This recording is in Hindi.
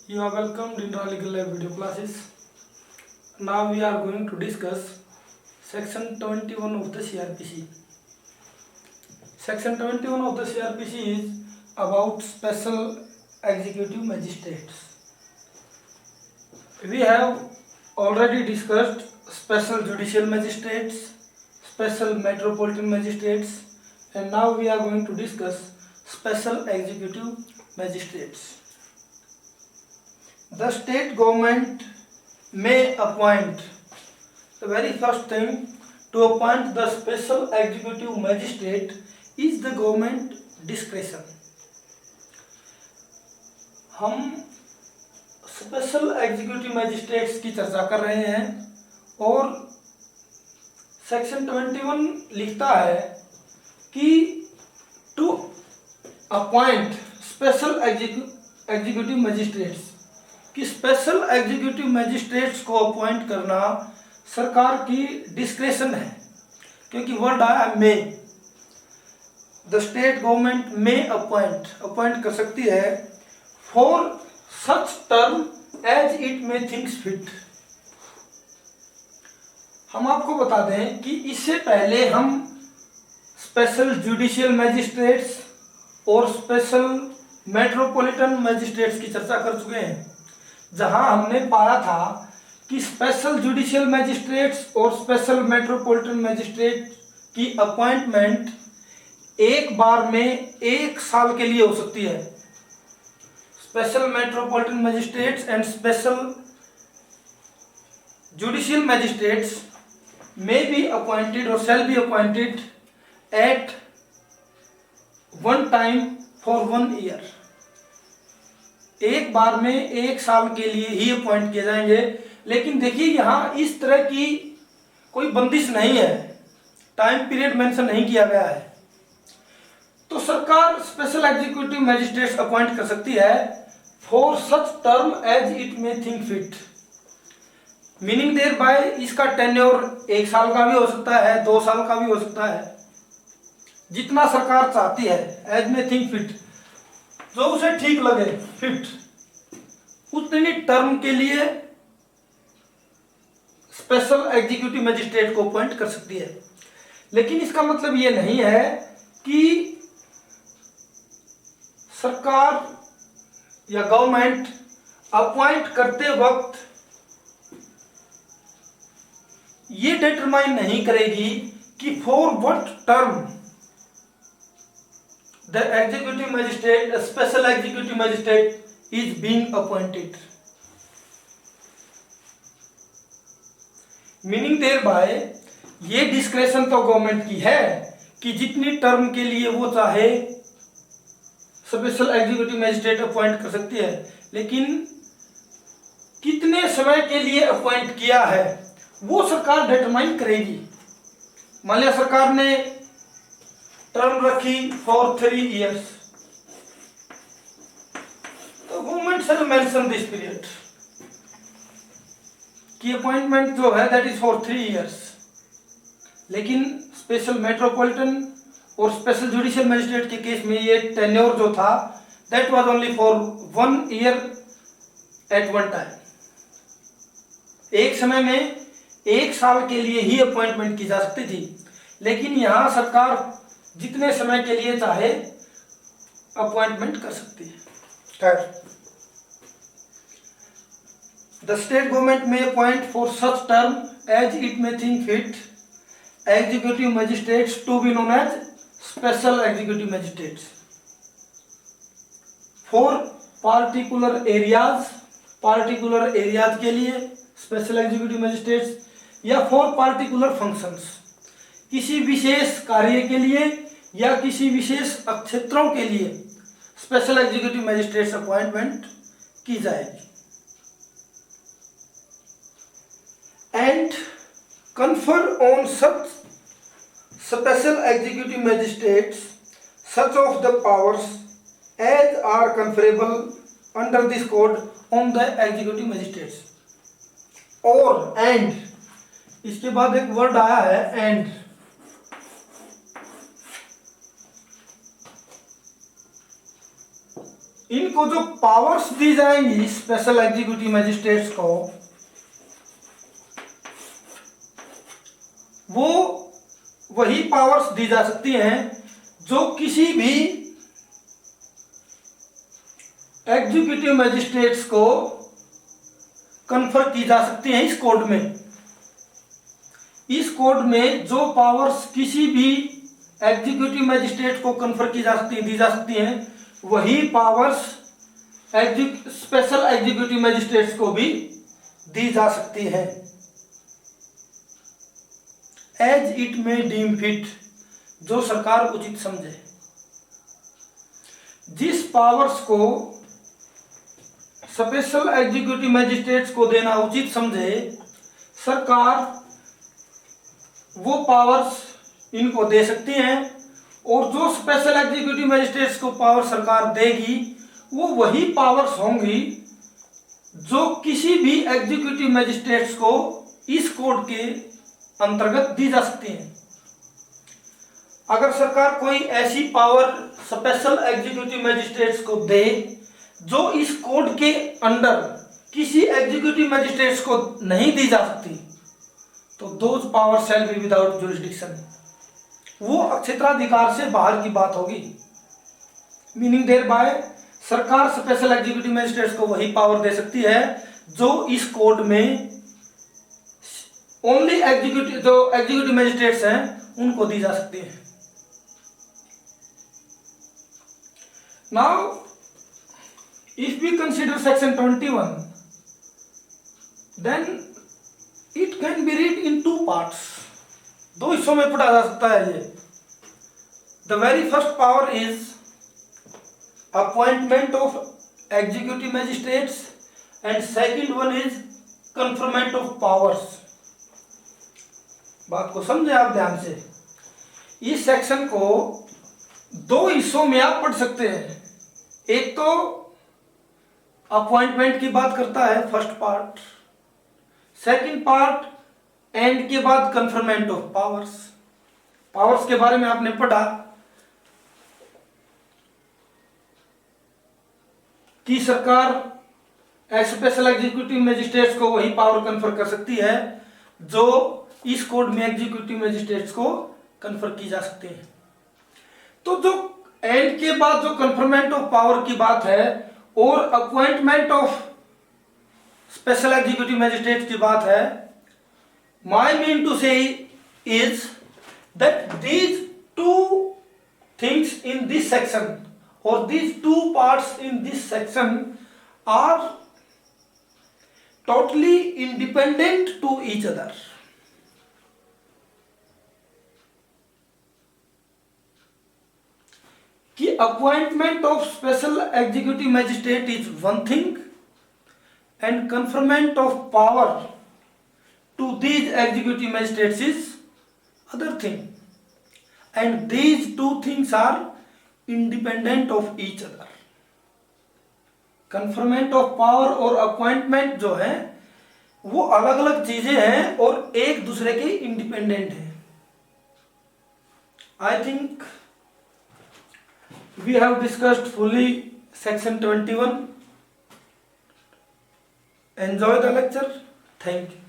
You are welcomed in our legal lab video classes. Now we are going to discuss section 21 of the CRPC. Section 21 of the CRPC is about special executive magistrates. We have already discussed special judicial magistrates, special metropolitan magistrates, and now we are going to discuss special executive magistrates. The state government may appoint, the very first thing to appoint the special executive magistrate is the government discretion. हम स्पेशल एग्जीक्यूटिव मैजिस्ट्रेट्स की चर्चा कर रहे हैं और सेक्शन 21 लिखता है कि to appoint special executive magistrates, कि स्पेशल एग्जीक्यूटिव मैजिस्ट्रेट्स को अपॉइंट करना सरकार की डिस्क्रेशन है, क्योंकि वर्ड आया may. The state government may appoint कर सकती है for such term as it may thinks fit. हम आपको बता दें कि इससे पहले हम स्पेशल जुडिशियल मैजिस्ट्रेट्स और स्पेशल मेट्रोपॉलिटन मैजिस्ट्रेट्स की चर्चा कर चुके हैं, जहां हमने पाया था कि स्पेशल जुडिशियल मैजिस्ट्रेट्स और स्पेशल मेट्रोपॉलिटन मैजिस्ट्रेट की अपॉइंटमेंट एक बार में 1 साल के लिए हो सकती है। Special metropolitan magistrates and special judicial magistrates may be appointed or shall be appointed at one time for 1 year। एक बार में 1 साल के लिए ही अपॉइंट किए जाएंगे। लेकिन देखिए यहाँ इस तरह की कोई बंदिश नहीं है, टाइम पीरियड मेंशन नहीं किया गया है। तो सरकार स्पेशल एग्जीक्यूटिव मैजिस्ट्रेट्स अपॉइंट कर सकती है for such term as it may think fit. Meaning thereby इसका टेन्योर 1 साल का भी हो सकता है, 2 साल का भी हो सकता है, जितना सरकार चाहती है, एज मे थिंक फिट, जो उसे ठीक लगे, फिट, उतनी टर्म के लिए स्पेशल एग्जीक्यूटिव मैजिस्ट्रेट को अपॉइंट कर सकती है। लेकिन इसका मतलब ये नहीं है कि सरकार या गवर्नमेंट अपॉइंट करते वक्त ये डिटरमाइन नहीं करेगी कि for what term the executive magistrate, special executive magistrate is being appointed. Meaning thereby ये डिस्क्रेशन तो गवर्नमेंट की है कि जितनी टर्म के लिए वो चाहे स्पेशल एग्जीक्यूटिव मैजिस्ट्रेट अपॉइंट कर सकती है, लेकिन कितने समय के लिए अपॉइंट किया है वो सरकार डिटरमाइन करेगी। मान लिया सरकार ने टर्म रखी फॉर 3 years, तो government shall mention this period की अपॉइंटमेंट जो है दैट इज फॉर 3 years। लेकिन स्पेशल मेट्रोपॉलिटन और स्पेशल जुडिशियल मैजिस्ट्रेट के केस में ये टेन्योर जो था that was only for 1 year at one time. एक समय में 1 साल के लिए ही अपॉइंटमेंट की जा सकती थी, लेकिन यहां सरकार जितने समय के लिए चाहे अपॉइंटमेंट कर सकती है। Third, the state government may appoint for such term as it may think fit executive magistrates to be known as special executive magistrates for particular areas के लिए स्पेशल एग्जीक्यूटिव मैजिस्ट्रेट्स, या फॉर पार्टिकुलर फंक्शंस, किसी विशेष कार्य के लिए या किसी विशेष क्षेत्रों के लिए स्पेशल एग्जीक्यूटिव मैजिस्ट्रेट्स अपॉइंटमेंट की जाएगी। And confer on such special executive magistrates such of the powers as are conferable under this code on the executive magistrates. और एंड, इसके बाद एक वर्ड आया है एंड। इनको जो पावर्स दी जाएंगी स्पेशल एग्जीक्यूटिव मैजिस्ट्रेट्स को, वो वही पावर्स दी जा सकती हैं जो किसी भी एग्जीक्यूटिव मैजिस्ट्रेट्स को कन्फर की जा सकती हैं इस कोड में। इस कोड में जो पावर्स किसी भी एग्जीक्यूटिव मैजिस्ट्रेट को कन्फर की जा सकती दी जा सकती हैं, वही पावर्स स्पेशल एग्जीक्यूटिव मैजिस्ट्रेट्स को भी दी जा सकती है। एज इट में डीम फिट, जो सरकार उचित समझे। जिस पावर्स को स्पेशल एग्जीक्यूटिव मैजिस्ट्रेट्स को देना उचित समझे, सरकार वो पावर्स इनको दे सकती हैं, और जो स्पेशल एग्जीक्यूटिव मैजिस्ट्रेट्स को पावर सरकार देगी वो वही पावर्स होंगी जो किसी भी एग्जीक्यूटिव मैजिस्ट्रेट्स को इस कोड के अंतर्गत दी जा सकती हैं। अगर सरकार कोई ऐसी पावर स्पेशल एग्जीक्यूटिव मैजिस्ट्रेट्स को दे जो इस कोड के अंडर किसी एग्जीक्यूटिव मैजिस्ट्रेट्स को नहीं दी जा सकती, तो those power shall be without jurisdiction, वो क्षेत्राधिकार से बाहर की बात होगी। मीनिंग देयर बाय, सरकार स्पेशल एग्जीक्यूटिव मैजिस्ट्रेट्स को वही पावर दे सकती है जो इस कोड में ओनली एग्जीक्यूटिव मैजिस्ट्रेट्स हैं उनको दी जा सकती है। Now if we consider section 21, then it can be read in two parts. दो हिस्सों में पढ़ा जा सकता है ये। The very first power is appointment of executive magistrates and second one is conferment of powers. बात को समझे आप ध्यान से। इस सेक्शन को दो हिस्सों में आप पढ़ सकते हैं। एक तो अपॉइंटमेंट की बात करता है first part, second part and के बाद कन्फर्मेंट ऑफ पावर्स। पावर्स के बारे में आपने पढ़ा कि सरकार स्पेशल एग्जीक्यूटिव मैजिस्ट्रेट्स को वही पावर कन्फर कर सकती है जो इस कोड में एग्जीक्यूटिव मैजिस्ट्रेट्स को कन्फर की जा सकती है। तो जो एंड के बाद जो कन्फर्मेंट ऑफ पावर की बात है और appointment of special executive magistrate की बात है, माई मीन टू से is that these two things in this section or these two parts in this section are totally independent to each other. कि appointment of special executive magistrate is one thing and conferment of power to these executive magistrates is other thing, and these two things are independent of each other. Conferment of power और अपॉइंटमेंट जो है वो अलग अलग चीजें हैं और एक दूसरे के इंडिपेंडेंट हैं। I think we have discussed fully section 21। Enjoy the lecture. Thank you.